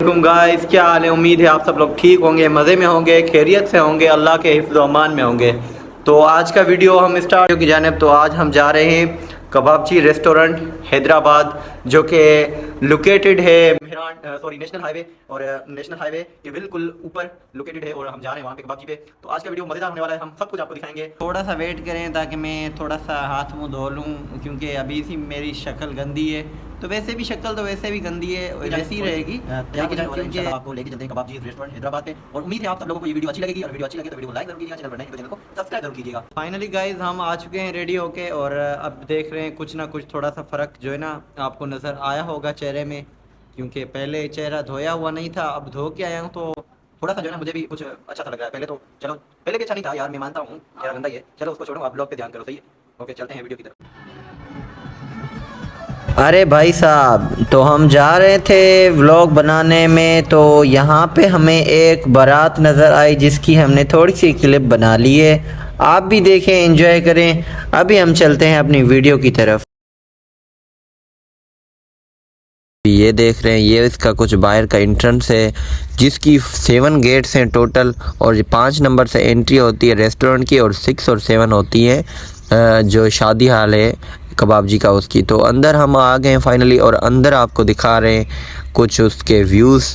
वालेकुम गाइस, क्या हाल है। उम्मीद है आप सब लोग ठीक होंगे, मज़े में होंगे, खैरियत से होंगे, अल्लाह के हिफ्ज़ अमान में होंगे। तो आज का वीडियो हम स्टार्ट की जानिब, तो आज हम जा रहे हैं कबाबची रेस्टोरेंट हैदराबाद, जो कि लोकेटेड है नेशनल हाईवे, और नेशनल हाईवे के बिल्कुल ऊपर लोकेटेड है, और हम जा रहे हैं वहाँ पे कबाबची पे। तो आज का वीडियो मज़ेदार होने वाला है, हम सब कुछ आपको दिखाएंगे। थोड़ा सा वेट करें ताकि मैं थोड़ा सा हाथ मुँह धो लूँ, क्योंकि अभी सी मेरी शक्ल गंदी है। तो वैसे भी शक्ल तो वैसे भी गंदी है, वैसी ही रहेगी। क्योंकि आपको लेके चलते हैं कबाबची रेस्टोरेंट हैदराबाद पे, और उम्मीद है आप सब लोगों को ये वीडियो अच्छी लगेगी, और वीडियो अच्छी लगे तो वीडियो को लाइक जरूर कीजिएगा, चैनल पर नए हैं तो चैनल को सब्सक्राइब जरूर कीजिएगा। फाइनली गाइज हम आ चुके हैं रेडी होके, और अब देख रहे हैं कुछ ना कुछ थोड़ा सा फ़र्क जो है ना आपको नज़र आया होगा चेहरे में, क्योंकि पहले चेहरा धोया हुआ नहीं था, अब धो के आया हूँ तो थोड़ा सा जो है ना मुझे भी कुछ अच्छा सा लग रहा है। पहले तो चलो, पहले भी अच्छा नहीं था यार, मैं मानता हूँ चेहरा गंदा ही है, चलो उसको छोड़ो, आप ब्लॉग पे ध्यान करो, सही है। ओके, चलते हैं वीडियो की तरफ। अरे भाई साहब, तो हम जा रहे थे व्लॉग बनाने में, तो यहाँ पे हमें एक बारात नज़र आई जिसकी हमने थोड़ी सी क्लिप बना ली है। आप भी देखें, एंजॉय करें। अभी हम चलते हैं अपनी वीडियो की तरफ। ये देख रहे हैं, ये इसका कुछ बाहर का एंट्रेंस है, जिसकी 7 गेट्स हैं टोटल, और 5 नंबर से एंट्री होती है रेस्टोरेंट की, और 6 और 7 होती है जो शादी हाल है कबाबजी का उसकी। तो अंदर हम आ गए हैं फाइनली, और अंदर आपको दिखा रहे हैं कुछ उसके व्यूज़।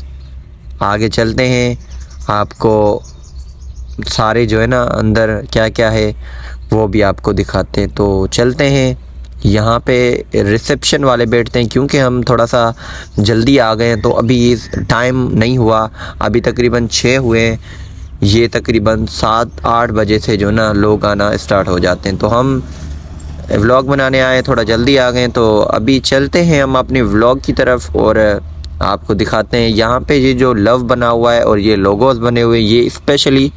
आगे चलते हैं, आपको सारे जो है ना अंदर क्या क्या है वो भी आपको दिखाते हैं। तो चलते हैं, यहाँ पे रिसेप्शन वाले बैठते हैं, क्योंकि हम थोड़ा सा जल्दी आ गए हैं, तो अभी टाइम नहीं हुआ, अभी तकरीबन 6 हुए हैं। ये तकरीबन 7-8 बजे से जो ना लोग आना स्टार्ट हो जाते हैं। तो हम व्लॉग बनाने आए, थोड़ा जल्दी आ गए, तो अभी चलते हैं हम अपने व्लॉग की तरफ, और आपको दिखाते हैं यहाँ पे ये जो लव बना हुआ है और ये लोगोस बने हुए, ये स्पेशली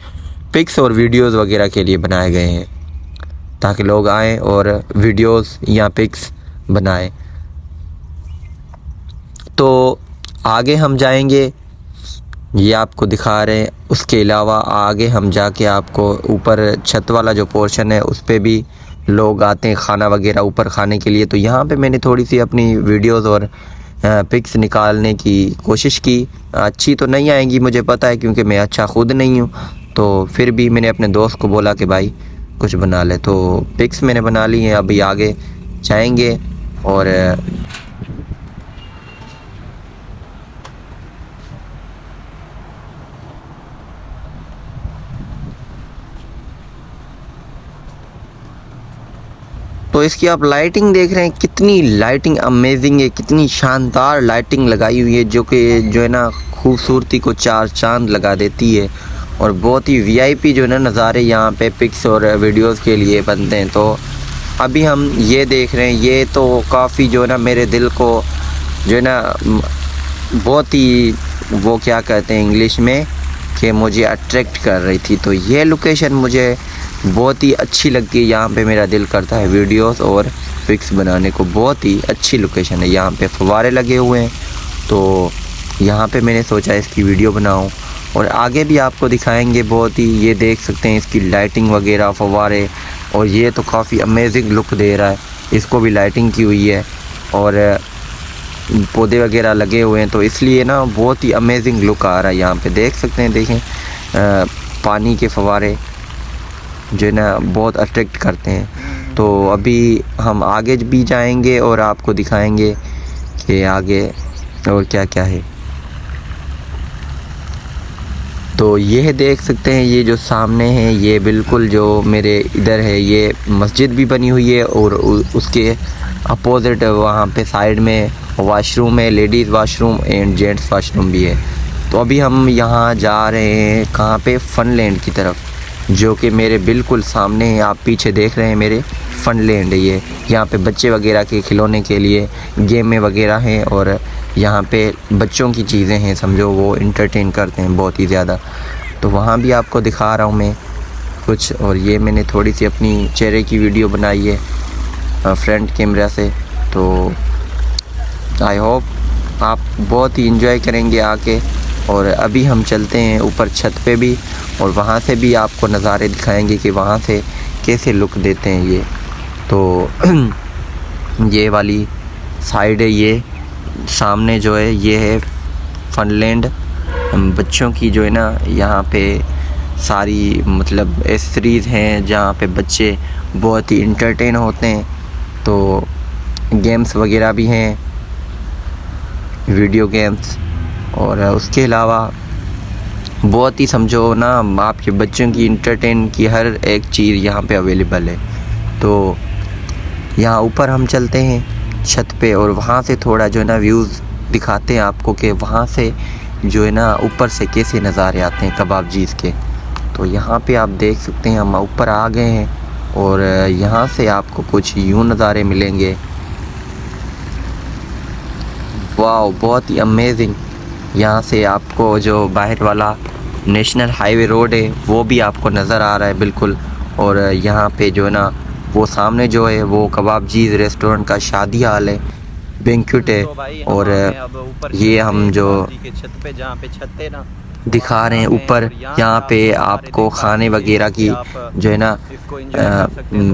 पिक्स और वीडियोस वगैरह के लिए बनाए गए हैं, ताकि लोग आएँ और वीडियोस या पिक्स बनाएं। तो आगे हम जाएंगे, ये आपको दिखा रहे हैं। उसके अलावा आगे हम जाके आपको ऊपर छत वाला जो पोर्शन है उस पे भी लोग आते हैं खाना वगैरह ऊपर खाने के लिए। तो यहाँ पे मैंने थोड़ी सी अपनी वीडियोस और पिक्स निकालने की कोशिश की। अच्छी तो नहीं आएंगी मुझे पता है, क्योंकि मैं अच्छा ख़ुद नहीं हूँ, तो फिर भी मैंने अपने दोस्त को बोला कि भाई कुछ बना ले, तो पिक्स मैंने बना ली हैं। अभी आगे जाएंगे, और तो इसकी आप लाइटिंग देख रहे हैं, कितनी लाइटिंग अमेजिंग है, कितनी शानदार लाइटिंग लगाई हुई है, जो कि जो है ना खूबसूरती को 4 चांद लगा देती है। और बहुत ही वीआईपी जो है ना नज़ारे यहाँ पे पिक्स और वीडियोस के लिए बनते हैं। तो अभी हम ये देख रहे हैं, ये तो काफ़ी जो है ना मेरे दिल को जो है ना बहुत ही, वो क्या कहते हैं इंग्लिश में, कि मुझे अट्रैक्ट कर रही थी। तो ये लोकेशन मुझे बहुत ही अच्छी लगती है, यहाँ पे मेरा दिल करता है वीडियोस और पिक्स बनाने को। बहुत ही अच्छी लोकेशन है, यहाँ पे फव्वारे लगे हुए हैं, तो यहाँ पे मैंने सोचा इसकी वीडियो बनाऊँ, और आगे भी आपको दिखाएंगे। बहुत ही, ये देख सकते हैं इसकी लाइटिंग वगैरह, फव्वारे, और ये तो काफ़ी अमेजिंग लुक दे रहा है। इसको भी लाइटिंग की हुई है, और पौधे वगैरह लगे हुए हैं, तो इसलिए ना बहुत ही अमेजिंग लुक आ रहा है। यहाँ पे देख सकते हैं, देखें पानी के फव्वारे जो है ना बहुत अट्रैक्ट करते हैं। तो अभी हम आगे भी जाएंगे और आपको दिखाएंगे कि आगे और क्या क्या है। तो ये देख सकते हैं, ये जो सामने है, ये बिल्कुल जो मेरे इधर है, ये मस्जिद भी बनी हुई है, और उसके अपोजिट वहाँ पे साइड में वॉशरूम है, ladies washroom and gents washroom भी है। तो अभी हम यहाँ जा रहे हैं कहाँ पे, फनलैंड की तरफ, जो कि मेरे बिल्कुल सामने है। आप पीछे देख रहे हैं मेरे फनलैंड है ये। यहाँ पे बच्चे वगैरह के खिलौने के लिए गेमें वगैरह हैं, और यहाँ पे बच्चों की चीज़ें हैं, समझो वो इंटरटेन करते हैं बहुत ही ज़्यादा। तो वहाँ भी आपको दिखा रहा हूँ मैं कुछ। और ये मैंने थोड़ी सी अपनी चेहरे की वीडियो बनाई है फ्रंट कैमरा से। तो आई होप आप बहुत ही इंजॉय करेंगे आके। और अभी हम चलते हैं ऊपर छत पे भी, और वहाँ से भी आपको नज़ारे दिखाएंगे कि वहाँ से कैसे लुक देते हैं ये। तो ये वाली साइड है, ये सामने जो है ये है फनलैंड बच्चों की जो है ना यहाँ पे सारी मतलब एसेसरीज़ हैं जहाँ पे बच्चे बहुत ही इंटरटेन होते हैं। तो गेम्स वगैरह भी हैं, वीडियो गेम्स, और उसके अलावा बहुत ही समझो ना आपके बच्चों की इंटरटेन की हर एक चीज़ यहाँ पे अवेलेबल है। तो यहाँ ऊपर हम चलते हैं छत पे और वहाँ से थोड़ा जो है ना व्यूज़ दिखाते हैं आपको कि वहाँ से जो है ना ऊपर से कैसे नज़ारे आते हैं कबाबचीज़ के। तो यहाँ पे आप देख सकते हैं हम ऊपर आ गए हैं और यहाँ से आपको कुछ यूँ नज़ारे मिलेंगे। वाह, बहुत ही अमेजिंग। यहाँ से आपको जो बाहर वाला नेशनल हाईवे रोड है वो भी आपको नज़र आ रहा है बिल्कुल। और यहाँ पे जो है ना वो सामने जो है वो कबाबचीज़ रेस्टोरेंट का शादी हाल है, बैंक्वेट है। और ये हम जो छत पे जहाँ पे छत है ना दिखा रहे हैं ऊपर, यहाँ पे आपको खाने वगैरह की जो है ना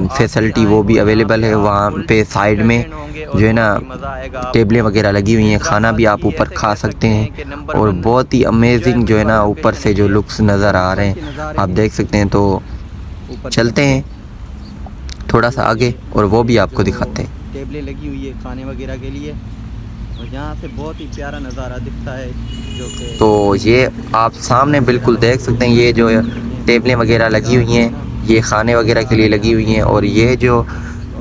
फैसिलिटी वो भी अवेलेबल है। वहाँ पे साइड में जो है ना टेबलें वगैरह लगी हुई हैं, खाना भी आप ऊपर खा सकते हैं। और बहुत ही अमेजिंग जो है ना ऊपर से जो लुक्स नज़र आ रहे हैं आप देख सकते हैं। तो चलते हैं थोड़ा सा आगे और वो भी आपको दिखाते हैं। टेबलें लगी हुई है खाने वगैरह के लिए और यहाँ से बहुत ही प्यारा नज़ारा दिखता है जो कि तो ये आप सामने बिल्कुल देख सकते हैं, ये जो टेबलें वगैरह लगी हुई हैं ये खाने वगैरह के लिए लगी हुई हैं। और ये जो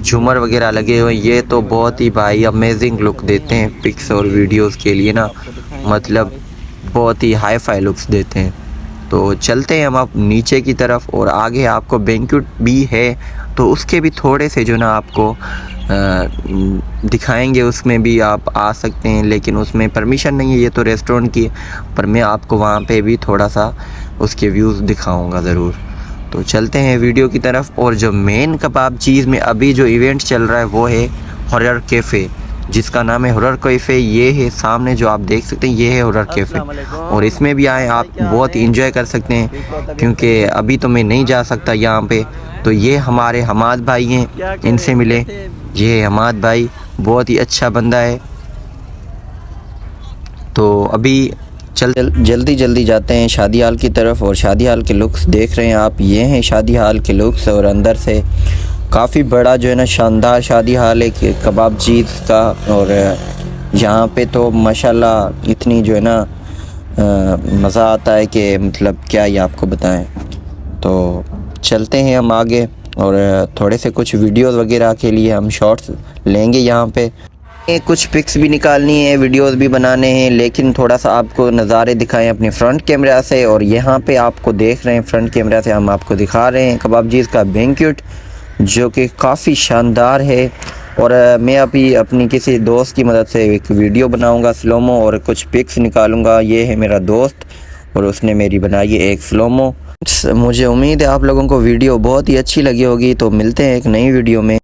झूमर वगैरह लगे हुए हैं ये तो बहुत ही भाई अमेजिंग लुक देते हैं पिक्स और वीडियोस के लिए ना, मतलब बहुत ही हाई फाई लुक्स देते हैं। तो चलते हैं हम अब नीचे की तरफ और आगे आपको बैंक्वेट भी है तो उसके भी थोड़े से जो ना आपको दिखाएंगे, उसमें भी आप आ सकते हैं लेकिन उसमें परमिशन नहीं है, ये तो रेस्टोरेंट की, पर मैं आपको वहाँ पे भी थोड़ा सा उसके व्यूज़ दिखाऊंगा ज़रूर। तो चलते हैं वीडियो की तरफ। और जो मेन कबाबचीज़ में अभी जो इवेंट चल रहा है वो है हॉरर कैफ़े, जिसका नाम है हॉरर कैफ़े। ये है सामने जो आप देख सकते हैं, ये है हॉरर कैफ़े और इसमें भी आए आप बहुत इंजॉय कर सकते हैं क्योंकि अभी तो मैं नहीं जा सकता यहाँ पे। तो ये हमारे हमाद भाई हैं, इनसे मिले। ये है हमाद भाई, बहुत ही अच्छा बंदा है। तो अभी जल्दी जाते हैं शादी हाल की तरफ और शादी हाल के लुक्स देख रहे हैं आप। ये हैं शादी हाल के लुक्स और अंदर से काफ़ी बड़ा जो है ना शानदार शादी हाल है कबाबचीज़ का। और यहाँ पे तो माशाल्लाह इतनी जो है ना मज़ा आता है कि मतलब क्या ही आपको बताएं। तो चलते हैं हम आगे और थोड़े से कुछ वीडियोस वगैरह के लिए हम शॉट्स लेंगे यहाँ पे। कुछ पिक्स भी निकालनी है, वीडियोस भी बनाने हैं, लेकिन थोड़ा सा आपको नज़ारे दिखाएं अपने फ्रंट कैमरा से। और यहाँ पे आपको देख रहे हैं फ्रंट कैमरा से हम आपको दिखा रहे हैं कबाबचीज़ का बैंक्वेट जो कि काफ़ी शानदार है। और मैं अभी अपनी किसी दोस्त की मदद से एक वीडियो बनाऊंगा स्लोमो और कुछ पिक्स निकालूंगा। ये है मेरा दोस्त और उसने मेरी बनाई है एक स्लोमो। मुझे उम्मीद है आप लोगों को वीडियो बहुत ही अच्छी लगी होगी। तो मिलते हैं एक नई वीडियो में।